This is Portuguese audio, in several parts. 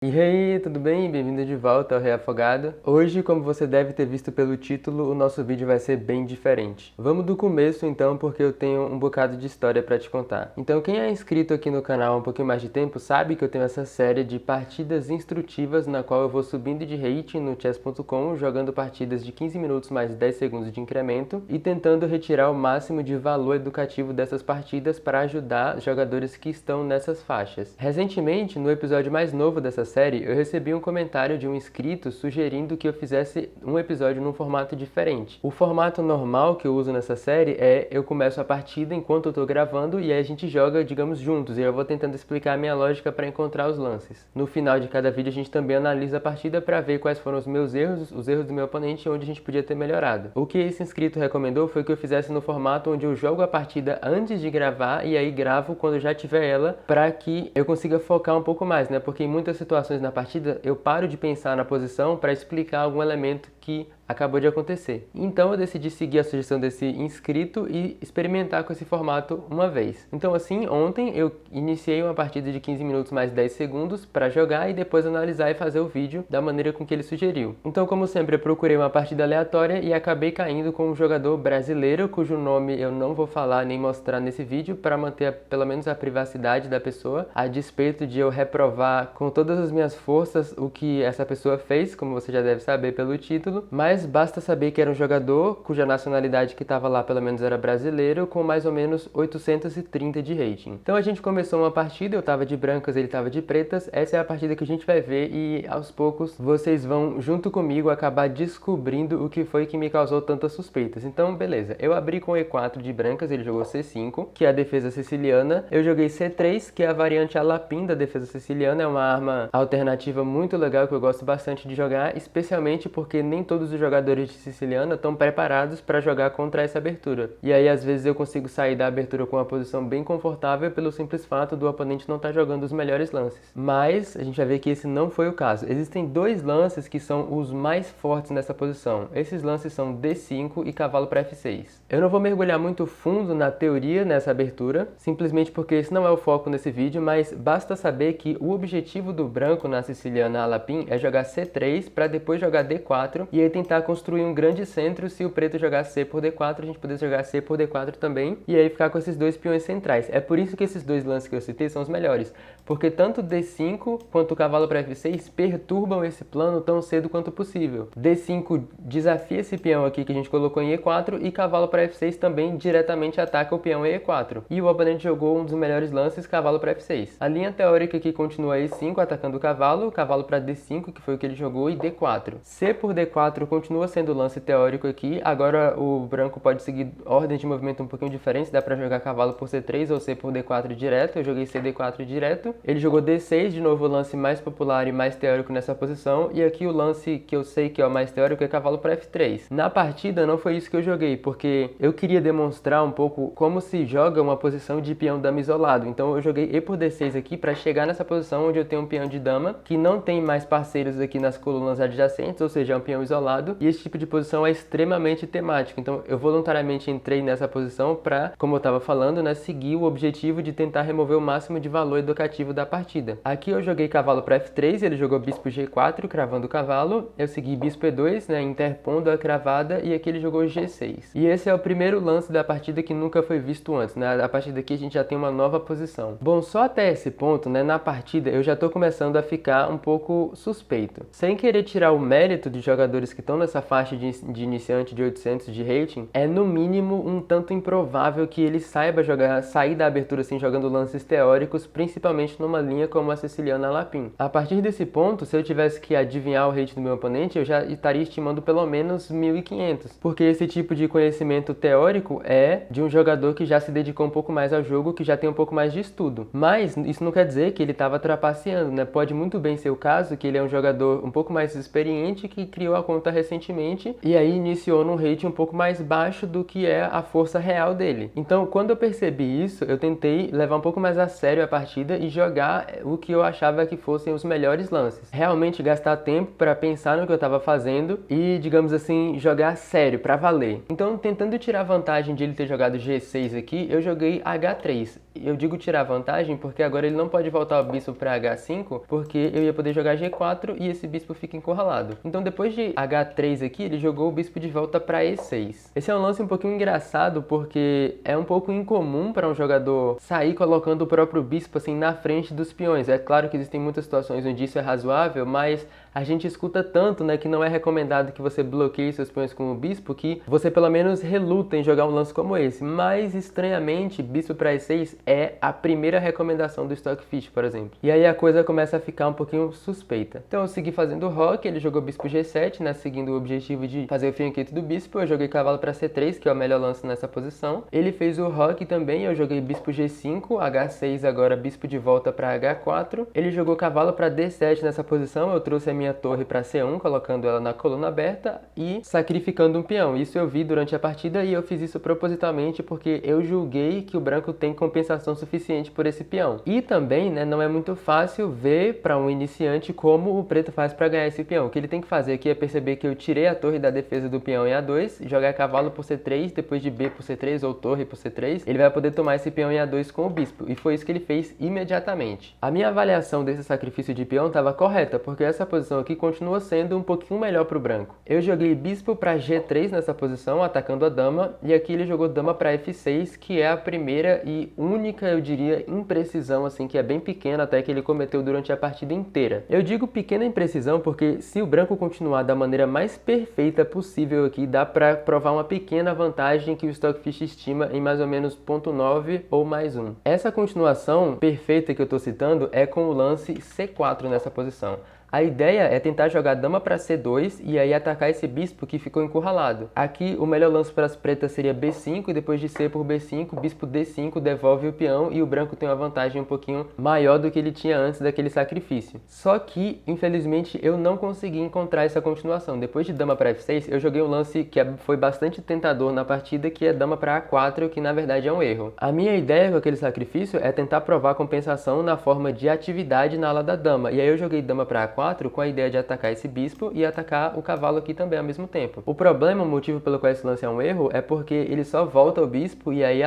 E aí, tudo bem? Bem-vindo de volta ao Reafogado. Hoje, como você deve ter visto pelo título, o nosso vídeo vai ser bem diferente. Vamos do começo então, porque eu tenho um bocado de história para te contar. Então, quem é inscrito aqui no canal há um pouquinho mais de tempo sabe que eu tenho essa série de partidas instrutivas na qual eu vou subindo de rating no chess.com, jogando partidas de 15 minutos mais 10 segundos de incremento e tentando retirar o máximo de valor educativo dessas partidas para ajudar jogadores que estão nessas faixas. Recentemente, no episódio mais novo dessa série, eu recebi um comentário de um inscrito sugerindo que eu fizesse um episódio num formato diferente. O formato normal que eu uso nessa série é eu começo a partida enquanto eu tô gravando e aí a gente joga, digamos, juntos, e eu vou tentando explicar a minha lógica para encontrar os lances. No final de cada vídeo a gente também analisa a partida para ver quais foram os meus erros, os erros do meu oponente e onde a gente podia ter melhorado. O que esse inscrito recomendou foi que eu fizesse no formato onde eu jogo a partida antes de gravar e aí gravo quando já tiver ela, para que eu consiga focar um pouco mais, né? Porque em muitas situações na partida, eu paro de pensar na posição para explicar algum elemento que acabou de acontecer. Então eu decidi seguir a sugestão desse inscrito e experimentar com esse formato uma vez. Então assim, ontem eu iniciei uma partida de 15 minutos mais 10 segundos para jogar e depois analisar e fazer o vídeo da maneira com que ele sugeriu. Então, como sempre, eu procurei uma partida aleatória e acabei caindo com um jogador brasileiro, cujo nome eu não vou falar nem mostrar nesse vídeo para manter pelo menos a privacidade da pessoa, a despeito de eu reprovar com todas as minhas forças o que essa pessoa fez, como você já deve saber pelo título, mas basta saber que era um jogador cuja nacionalidade que estava lá pelo menos era brasileiro, com mais ou menos 830 de rating. Então a gente começou uma partida, eu estava de brancas, ele estava de pretas, essa é a partida que a gente vai ver e aos poucos vocês vão junto comigo acabar descobrindo o que foi que me causou tantas suspeitas. Então beleza, eu abri com E4 de brancas, ele jogou C5, que é a defesa siciliana, eu joguei C3, que é a variante Alapim da defesa siciliana, é uma arma alternativa muito legal que eu gosto bastante de jogar, especialmente porque nem todos os jogadores de siciliana estão preparados para jogar contra essa abertura. E aí às vezes eu consigo sair da abertura com uma posição bem confortável pelo simples fato do oponente não estar jogando os melhores lances. Mas a gente vai ver que esse não foi o caso. Existem dois lances que são os mais fortes nessa posição. Esses lances são D5 e cavalo para F6. Eu não vou mergulhar muito fundo na teoria nessa abertura, simplesmente porque esse não é o foco nesse vídeo, mas basta saber que o objetivo do branco na siciliana Alapim é jogar C3 para depois jogar D4 e aí tentar construir um grande centro. Se o preto jogar C por D4, a gente poder jogar C por D4 também e aí ficar com esses dois peões centrais. É por isso que esses dois lances que eu citei são os melhores, porque tanto D5 quanto o cavalo para F6 perturbam esse plano tão cedo quanto possível. D5 desafia esse peão aqui que a gente colocou em E4 e cavalo para F6 também diretamente ataca o peão em E4. E o oponente jogou um dos melhores lances, cavalo para F6. A linha teórica aqui continua E5 atacando o cavalo para D5, que foi o que ele jogou, e D4. C por D4 continua sendo o lance teórico aqui, agora o branco pode seguir ordens de movimento um pouquinho diferentes, dá para jogar cavalo por C3 ou C por D4 direto, eu joguei C D4 direto. Ele jogou D6, de novo o lance mais popular e mais teórico nessa posição, e aqui o lance que eu sei que é o mais teórico é cavalo para F3. Na partida não foi isso que eu joguei, porque eu queria demonstrar um pouco como se joga uma posição de peão dama isolado, então eu joguei E por D6 aqui para chegar nessa posição onde eu tenho um peão de dama que não tem mais parceiros aqui nas colunas adjacentes, ou seja, é um peão isolado, e esse tipo de posição é extremamente temático. Então eu voluntariamente entrei nessa posição para, como eu estava falando, né, seguir o objetivo de tentar remover o máximo de valor educativo da partida. Aqui eu joguei cavalo para F3, ele jogou bispo G4, cravando o cavalo, eu segui bispo E2, né, interpondo a cravada, e aqui ele jogou G6. E esse é o primeiro lance da partida que nunca foi visto antes, né? A partir daqui a gente já tem uma nova posição. Bom, só até esse ponto, né, na partida eu já estou começando a ficar um pouco suspeito. Sem querer tirar o mérito de jogadores que estão nessa faixa de iniciante de 800 de rating, é no mínimo um tanto improvável que ele saiba sair da abertura assim jogando lances teóricos, principalmente numa linha como a siciliana Alapim. A partir desse ponto, se eu tivesse que adivinhar o rating do meu oponente, eu já estaria estimando pelo menos 1500, porque esse tipo de conhecimento teórico é de um jogador que já se dedicou um pouco mais ao jogo, que já tem um pouco mais de estudo. Mas isso não quer dizer que ele estava trapaceando, né? Pode muito bem ser o caso que ele é um jogador um pouco mais experiente que criou conta recentemente e aí iniciou num rate um pouco mais baixo do que é a força real dele. Então, quando eu percebi isso, eu tentei levar um pouco mais a sério a partida e jogar o que eu achava que fossem os melhores lances. Realmente gastar tempo para pensar no que eu estava fazendo e, digamos assim, jogar sério, para valer. Então, tentando tirar vantagem de ele ter jogado G6 aqui, eu joguei H3. Eu digo tirar vantagem porque agora ele não pode voltar o bispo para H5, porque eu ia poder jogar G4 e esse bispo fica encurralado. Então, depois de H3 aqui, ele jogou o bispo de volta para E6. Esse é um lance um pouquinho engraçado porque é um pouco incomum para um jogador sair colocando o próprio bispo assim na frente dos peões. É claro que existem muitas situações onde isso é razoável, mas a gente escuta tanto, né, que não é recomendado que você bloqueie seus peões com o bispo, que você pelo menos reluta em jogar um lance como esse. Mas, estranhamente, bispo para E6 é a primeira recomendação do Stockfish, por exemplo. E aí a coisa começa a ficar um pouquinho suspeita. Então eu segui fazendo roque, ele jogou bispo G7, né, seguindo o objetivo de fazer o fio inquieto do bispo. Eu joguei cavalo para C3, que é o melhor lance nessa posição. Ele fez o roque também, eu joguei bispo G5, H6 agora, bispo de volta para H4. Ele jogou cavalo para D7 nessa posição, eu trouxe a minha torre para C1, colocando ela na coluna aberta e sacrificando um peão. Isso eu vi durante a partida e eu fiz isso propositalmente porque eu julguei que o branco tem compensação suficiente por esse peão. E também, né, não é muito fácil ver para um iniciante como o preto faz para ganhar esse peão. O que ele tem que fazer aqui é perceber que eu tirei a torre da defesa do peão em A2, jogar cavalo por C3, depois de B por C3 ou torre por C3, ele vai poder tomar esse peão em A2 com o bispo. E foi isso que ele fez imediatamente. A minha avaliação desse sacrifício de peão estava correta, porque essa posição aqui continua sendo um pouquinho melhor para o branco. Eu joguei bispo para G3 nessa posição, atacando a dama, e aqui ele jogou dama para F6, que é a primeira e única, eu diria, imprecisão, assim, que é bem pequena até que ele cometeu durante a partida inteira. Eu digo pequena imprecisão porque se o branco continuar da maneira mais perfeita possível aqui, dá para provar uma pequena vantagem que o Stockfish estima em mais ou menos 0,9 ou mais 1. Essa continuação perfeita que eu estou citando é com o lance C4 nessa posição. A ideia é tentar jogar dama para C2 e aí atacar esse bispo que ficou encurralado. Aqui o melhor lance para as pretas seria B5 e depois de C por B5, bispo D5 devolve o peão e o branco tem uma vantagem um pouquinho maior do que ele tinha antes daquele sacrifício. Só que, infelizmente, eu não consegui encontrar essa continuação. Depois de dama para F6, eu joguei um lance que foi bastante tentador na partida, que é dama para A4, que na verdade é um erro. A minha ideia com aquele sacrifício é tentar provar compensação na forma de atividade na ala da dama. E aí eu joguei dama para A4 com a ideia de atacar esse bispo e atacar o cavalo aqui também ao mesmo tempo. O problema, o motivo pelo qual esse lance é um erro, é porque ele só volta o bispo e aí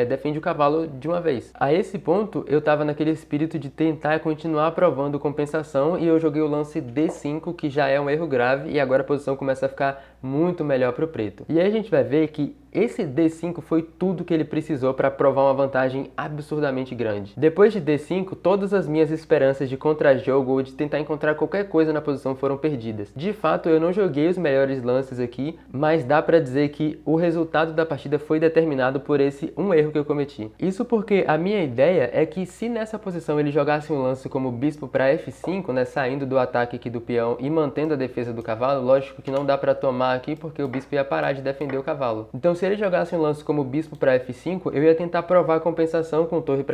defende o cavalo de uma vez. A esse ponto, eu estava naquele espírito de tentar continuar provando compensação e eu joguei o lance D5, que já é um erro grave, e agora a posição começa a ficar muito melhor para o preto. E aí a gente vai ver que esse D5 foi tudo que ele precisou para provar uma vantagem absurdamente grande. Depois de D5, todas as minhas esperanças de contra-jogo ou de tentar encontrar qualquer coisa na posição foram perdidas. De fato, eu não joguei os melhores lances aqui, mas dá para dizer que o resultado da partida foi determinado por esse um erro que eu cometi. Isso porque a minha ideia é que se nessa posição ele jogasse um lance como bispo para F5, né, saindo do ataque aqui do peão e mantendo a defesa do cavalo, lógico que não dá para tomar aqui porque o bispo ia parar de defender o cavalo. Então, se ele jogasse um lance como bispo para F5, eu ia tentar provar a compensação com torre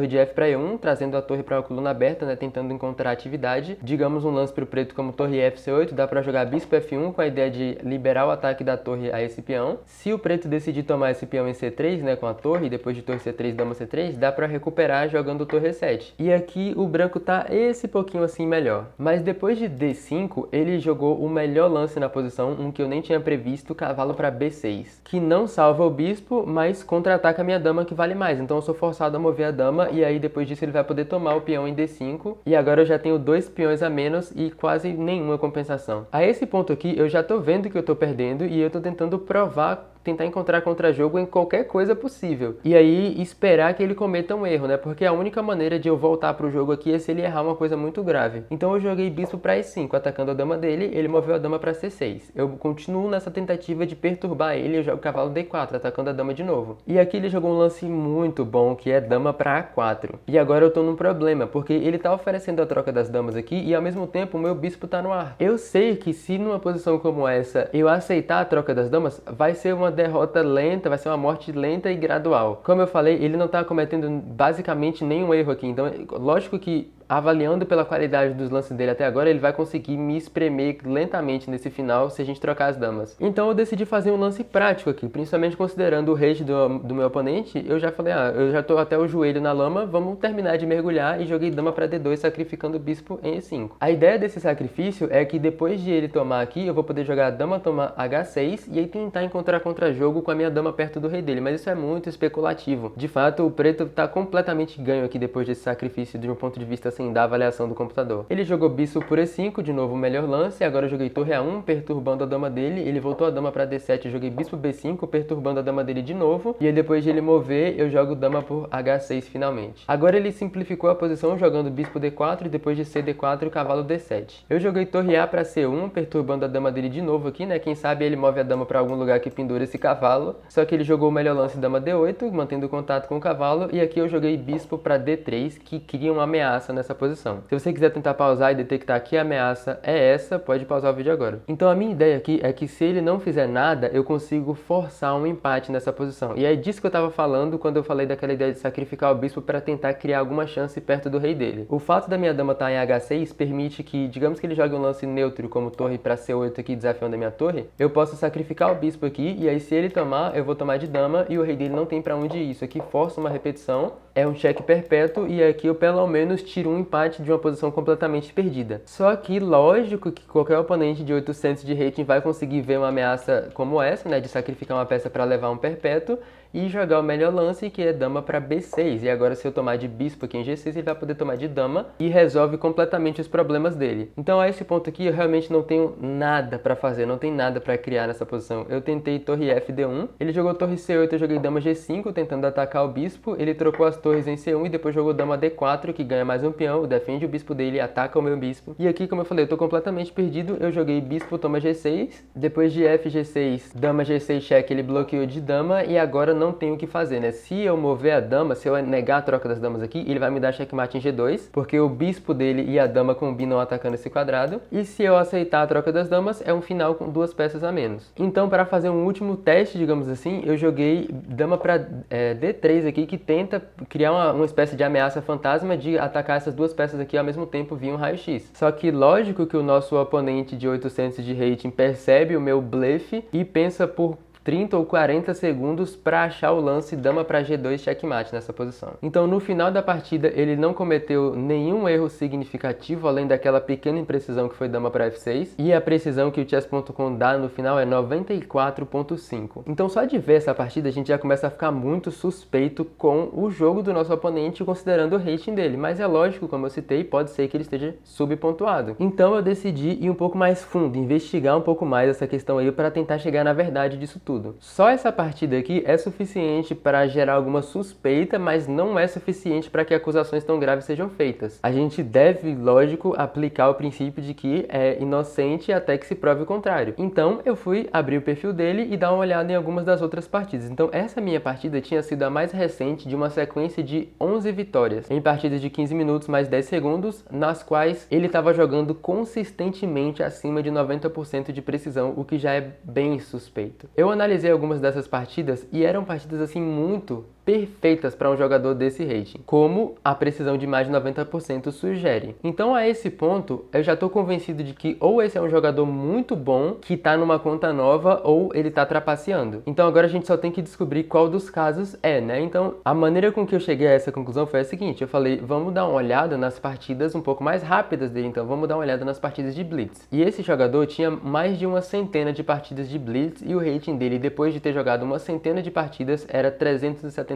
de F para E1, trazendo a torre para uma coluna aberta, né, tentando encontrar atividade. Digamos um lance para o preto como torre F8, dá para jogar bispo F1 com a ideia de liberar o ataque da torre a esse peão. Se o preto decidir tomar esse peão em C3, né, com a torre, depois de torre C3, dama C3, dá para recuperar jogando torre E7. E aqui o branco tá esse pouquinho assim melhor. Mas depois de D5, ele jogou o melhor lance na posição, um que eu nem tinha previsto, cavalo para B6, que não salva o bispo, mas contra-ataca a minha dama, que vale mais. Então eu sou forçado a mover a dama e aí depois disso ele vai poder tomar o peão em D5. E agora eu já tenho 2 peões a menos e quase nenhuma compensação. A esse ponto aqui eu já tô vendo que eu tô perdendo e eu tô tentando provar, tentar encontrar contra-jogo em qualquer coisa possível. E aí esperar que ele cometa um erro, né? Porque a única maneira de eu voltar pro jogo aqui é se ele errar uma coisa muito grave. Então eu joguei bispo para E5, atacando a dama dele, ele moveu a dama para C6. Eu continuo nessa tentativa de perturbar ele, eu jogo cavalo D4, atacando a dama de novo. E aqui ele jogou um lance muito bom, que é dama para A4. E agora eu tô num problema, porque ele tá oferecendo a troca das damas aqui e ao mesmo tempo o meu bispo tá no ar. Eu sei que se numa posição como essa eu aceitar a troca das damas, vai ser uma derrota lenta, vai ser uma morte lenta e gradual. Como eu falei, ele não tá cometendo basicamente nenhum erro aqui, então lógico que avaliando pela qualidade dos lances dele até agora, ele vai conseguir me espremer lentamente nesse final se a gente trocar as damas. Então eu decidi fazer um lance prático aqui, principalmente considerando o rage do meu oponente. Eu já falei, eu já tô até o joelho na lama, vamos terminar de mergulhar, e joguei dama para D2, sacrificando o bispo em E5. A ideia desse sacrifício é que depois de ele tomar aqui, eu vou poder jogar a dama toma H6 e aí tentar encontrar contra-jogo com a minha dama perto do rei dele, mas isso é muito especulativo. De fato, o preto tá completamente ganho aqui depois desse sacrifício de um ponto de vista assim da avaliação do computador. Ele jogou bispo por E5, de novo o melhor lance, agora eu joguei torre A1, perturbando a dama dele, ele voltou a dama para D7, eu joguei bispo B5, perturbando a dama dele de novo, e aí depois de ele mover, eu jogo dama por H6 finalmente. Agora ele simplificou a posição jogando bispo D4 e depois de CD4 cavalo D7. Eu joguei torre A para C1, perturbando a dama dele de novo aqui, né? Quem sabe ele move a dama para algum lugar que pendura esse cavalo, só que ele jogou o melhor lance dama D8, mantendo contato com o cavalo, e aqui eu joguei bispo para D3, que cria uma ameaça nessa posição. Se você quiser tentar pausar e detectar que a ameaça é essa, pode pausar o vídeo agora. Então a minha ideia aqui é que se ele não fizer nada, eu consigo forçar um empate nessa posição. E é disso que eu estava falando quando eu falei daquela ideia de sacrificar o bispo para tentar criar alguma chance perto do rei dele. O fato da minha dama estar em H6 permite que, digamos que ele jogue um lance neutro como torre para C8 aqui desafiando a minha torre, eu posso sacrificar o bispo aqui e aí se ele tomar, eu vou tomar de dama e o rei dele não tem para onde ir. Isso aqui força uma repetição, é um cheque perpétuo e aqui eu pelo menos tiro um empate de uma posição completamente perdida. Só que lógico que qualquer oponente de 800 de rating vai conseguir ver uma ameaça como essa, né, de sacrificar uma peça para levar um perpétuo e jogar o melhor lance, que é dama para B6. E agora se eu tomar de bispo aqui em G6, ele vai poder tomar de dama e resolve completamente os problemas dele. Então a esse ponto aqui eu realmente não tenho nada para fazer, não tem nada para criar nessa posição. Eu tentei torre F D1, ele jogou torre C8, eu joguei dama G5 tentando atacar o bispo, ele trocou as torres em C1 e depois jogou dama D4 que ganha mais um peão, defende o bispo dele e ataca o meu bispo. E aqui, como eu falei, eu tô completamente perdido, eu joguei bispo toma G6, depois de F G6, dama G6 cheque, ele bloqueou de dama e agora não tenho o que fazer, né? Se eu mover a dama, se eu negar a troca das damas aqui, ele vai me dar checkmate em G2, porque o bispo dele e a dama combinam atacando esse quadrado. E se eu aceitar a troca das damas, é um final com duas peças a menos. Então, para fazer um último teste, digamos assim, eu joguei dama para D3 aqui, que tenta criar uma espécie de ameaça fantasma de atacar essas duas peças aqui ao mesmo tempo via um raio-x. Só que lógico que o nosso oponente de 800 de rating percebe o meu blefe e pensa por 30 ou 40 segundos para achar o lance dama para G2 checkmate nessa posição. Então no final da partida ele não cometeu nenhum erro significativo além daquela pequena imprecisão que foi dama para F6 e a precisão que o chess.com dá no final é 94.5. Então só de ver essa partida a gente já começa a ficar muito suspeito com o jogo do nosso oponente considerando o rating dele, mas é lógico, como eu citei, pode ser que ele esteja subpontuado. Então eu decidi ir um pouco mais fundo, investigar um pouco mais essa questão aí para tentar chegar na verdade disso tudo. Só essa partida aqui é suficiente para gerar alguma suspeita, mas não é suficiente para que acusações tão graves sejam feitas. A gente deve, lógico, aplicar o princípio de que é inocente até que se prove o contrário. Então eu fui abrir o perfil dele e dar uma olhada em algumas das outras partidas. Então essa minha partida tinha sido a mais recente de uma sequência de 11 vitórias, em partidas de 15 minutos mais 10 segundos, nas quais ele estava jogando consistentemente acima de 90% de precisão, o que já é bem suspeito. Eu analisei algumas dessas partidas e eram partidas assim muito perfeitas para um jogador desse rating, como a precisão de mais de 90% sugere. Então a esse ponto eu já estou convencido de que ou esse é um jogador muito bom que está numa conta nova ou ele está trapaceando. Então agora a gente só tem que descobrir qual dos casos é, né? Então a maneira com que eu cheguei a essa conclusão foi a seguinte: eu falei, vamos dar uma olhada nas partidas um pouco mais rápidas dele, então vamos dar uma olhada nas partidas de Blitz. E esse jogador tinha mais de uma centena de partidas de Blitz e o rating dele, depois de ter jogado uma centena de partidas, era 377.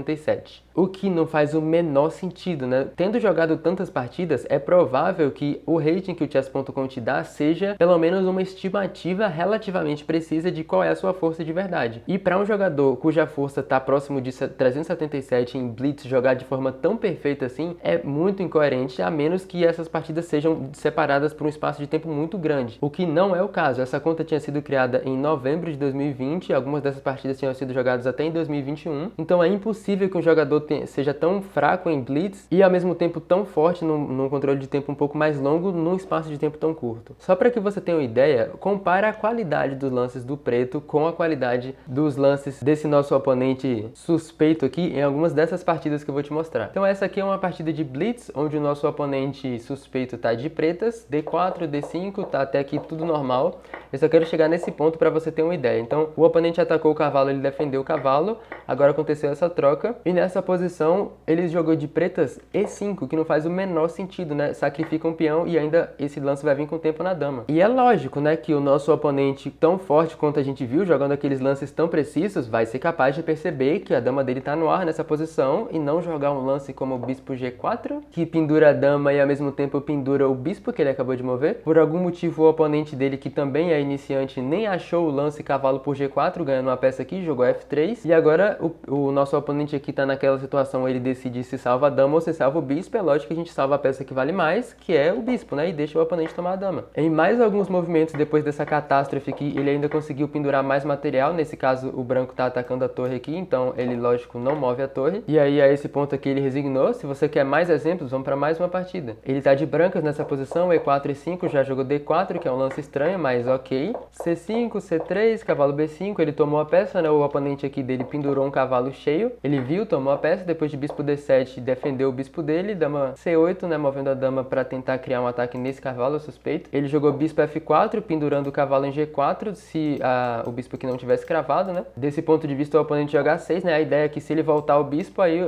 O que não faz o menor sentido, né? Tendo jogado tantas partidas, é provável que o rating que o chess.com te dá seja pelo menos uma estimativa relativamente precisa de qual é a sua força de verdade. E para um jogador cuja força está próximo de 377 em Blitz jogar de forma tão perfeita assim, é muito incoerente, a menos que essas partidas sejam separadas por um espaço de tempo muito grande, o que não é o caso. Essa conta tinha sido criada em novembro de 2020, algumas dessas partidas tinham sido jogadas até em 2021, então é impossível impossível que um jogador seja tão fraco em blitz e ao mesmo tempo tão forte num controle de tempo um pouco mais longo num espaço de tempo tão curto. Só para que você tenha uma ideia, compara a qualidade dos lances do preto com a qualidade dos lances desse nosso oponente suspeito aqui em algumas dessas partidas que eu vou te mostrar. Então essa aqui é uma partida de blitz, onde o nosso oponente suspeito tá de pretas, D4, D5, tá até aqui tudo normal. Eu só quero chegar nesse ponto para você ter uma ideia. Então o oponente atacou o cavalo, ele defendeu o cavalo, agora aconteceu essa troca, e nessa posição ele jogou de pretas E5, que não faz o menor sentido, né? Sacrifica um peão e ainda esse lance vai vir com o tempo na dama. E é lógico, né, que o nosso oponente tão forte quanto a gente viu, jogando aqueles lances tão precisos, vai ser capaz de perceber que a dama dele tá no ar nessa posição e não jogar um lance como o bispo G4, que pendura a dama e ao mesmo tempo pendura o bispo que ele acabou de mover. Por algum motivo o oponente dele, que também é iniciante, nem achou o lance cavalo por G4, ganhando uma peça aqui, jogou F3. E agora o nosso oponente aqui tá naquela situação, ele decide se salva a dama ou se salva o bispo. É lógico que a gente salva a peça que vale mais, que é o bispo, né? E deixa o oponente tomar a dama. Em mais alguns movimentos depois dessa catástrofe aqui, ele ainda conseguiu pendurar mais material. Nesse caso, o branco tá atacando a torre aqui, então ele, lógico, não move a torre. E aí, a esse ponto aqui, ele resignou. Se você quer mais exemplos, vamos para mais uma partida. Ele tá de brancas nessa posição, E4, E5, já jogou D4, que é um lance estranho, mas ok. C5, C3, cavalo B5, ele tomou a peça, né? O oponente aqui dele pendurou um cavalo cheio. Ele viu, tomou a peça, depois de bispo D7, defendeu o bispo dele, dama C8, né? Movendo a dama para tentar criar um ataque nesse cavalo, eu suspeito. Ele jogou bispo F4, pendurando o cavalo em G4, se o bispo aqui não tivesse cravado, né? Desse ponto de vista, o oponente joga A6, né? A ideia é que se ele voltar o bispo, aí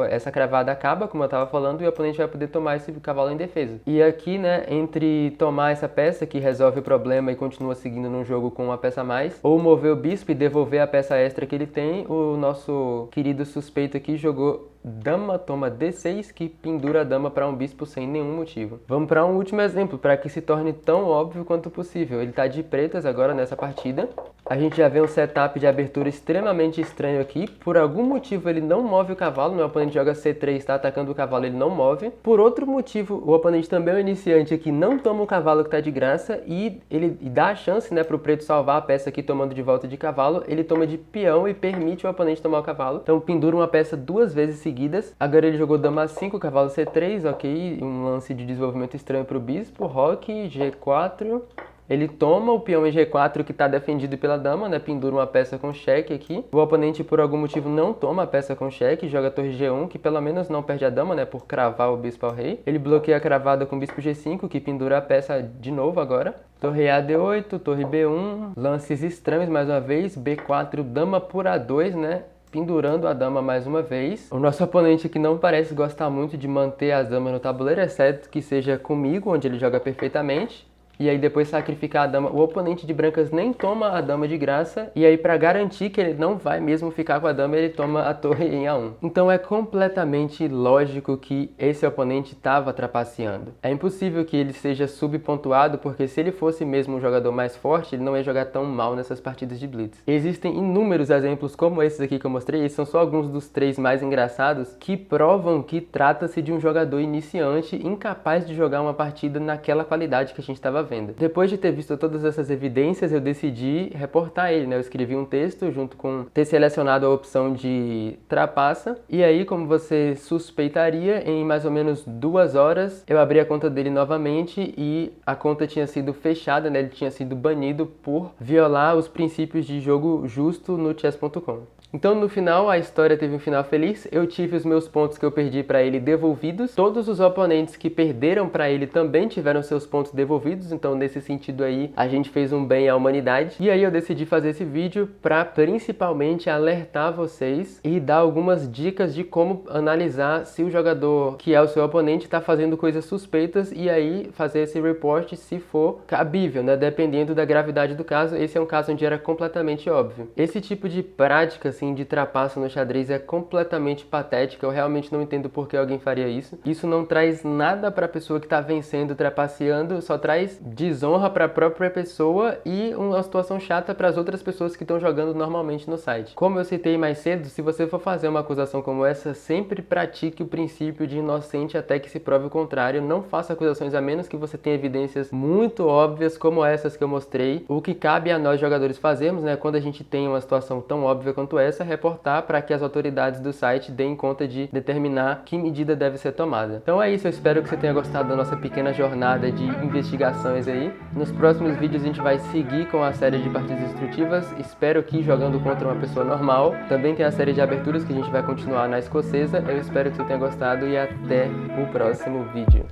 essa cravada acaba, como eu tava falando, e o oponente vai poder tomar esse cavalo em defesa. E aqui, né, entre tomar essa peça, que resolve o problema e continua seguindo no jogo com uma peça a mais, ou mover o bispo e devolver a peça extra que ele tem, o nosso querido suspeito aqui jogou dama toma D6, que pendura a dama para um bispo sem nenhum motivo. Vamos para um último exemplo, para que se torne tão óbvio quanto possível. Ele está de pretas agora nessa partida. A gente já vê um setup de abertura extremamente estranho aqui. Por algum motivo ele não move o cavalo, meu oponente joga C3, está atacando o cavalo, ele não move. Por outro motivo, o oponente também é um iniciante aqui, não toma o cavalo que está de graça e ele dá a chance, né, para o preto salvar a peça aqui tomando de volta de cavalo. Ele toma de peão e permite o oponente tomar o cavalo. Então pendura uma peça duas vezes seguidas. Agora ele jogou dama 5, cavalo C3, ok, um lance de desenvolvimento estranho para o bispo, roque, G4, ele toma o peão em G4 que está defendido pela dama, né, pendura uma peça com cheque aqui. O oponente por algum motivo não toma a peça com cheque, joga a torre G1, que pelo menos não perde a dama, né, por cravar o bispo ao rei. Ele bloqueia a cravada com bispo G5, que pendura a peça de novo agora. Torre A, D8, torre B1, lances estranhos mais uma vez, B4, dama por A2, né, pendurando a dama mais uma vez. O nosso oponente aqui não parece gostar muito de manter as damas no tabuleiro, exceto que seja comigo, onde ele joga perfeitamente. E aí depois sacrificar a dama, o oponente de brancas nem toma a dama de graça, e aí para garantir que ele não vai mesmo ficar com a dama, ele toma a torre em A1. Então é completamente lógico que esse oponente estava trapaceando. É impossível que ele seja subpontuado, porque se ele fosse mesmo um jogador mais forte, ele não ia jogar tão mal nessas partidas de blitz. Existem inúmeros exemplos como esses aqui que eu mostrei, esses são só alguns dos 3 mais engraçados, que provam que trata-se de um jogador iniciante incapaz de jogar uma partida naquela qualidade que a gente estava vendo. Depois de ter visto todas essas evidências, eu decidi reportar ele, né? Eu escrevi um texto junto com ter selecionado a opção de trapaça. E aí, como você suspeitaria, em mais ou menos 2 horas, eu abri a conta dele novamente e a conta tinha sido fechada, né? Ele tinha sido banido por violar os princípios de jogo justo no chess.com. Então, no final, a história teve um final feliz. Eu tive os meus pontos que eu perdi para ele devolvidos. Todos os oponentes que perderam para ele também tiveram seus pontos devolvidos. Então, nesse sentido aí, a gente fez um bem à humanidade. E aí eu decidi fazer esse vídeo para principalmente alertar vocês e dar algumas dicas de como analisar se o jogador que é o seu oponente está fazendo coisas suspeitas e aí fazer esse report se for cabível, né? Dependendo da gravidade do caso. Esse é um caso onde era completamente óbvio. Esse tipo de prática, assim, de trapaça no xadrez é completamente patética. Eu realmente não entendo por que alguém faria isso. Isso não traz nada para a pessoa que está vencendo, trapaceando, só traz desonra para a própria pessoa e uma situação chata para as outras pessoas que estão jogando normalmente no site. Como eu citei mais cedo, se você for fazer uma acusação como essa, sempre pratique o princípio de inocente até que se prove o contrário. Não faça acusações a menos que você tenha evidências muito óbvias como essas que eu mostrei. O que cabe a nós jogadores fazermos, né, quando a gente tem uma situação tão óbvia quanto essa, começa a reportar para que as autoridades do site deem conta de determinar que medida deve ser tomada. Então é isso, eu espero que você tenha gostado da nossa pequena jornada de investigações aí. Nos próximos vídeos a gente vai seguir com a série de partidas destrutivas, espero que jogando contra uma pessoa normal. Também tem a série de aberturas que a gente vai continuar na escocesa. Eu espero que você tenha gostado e até o próximo vídeo.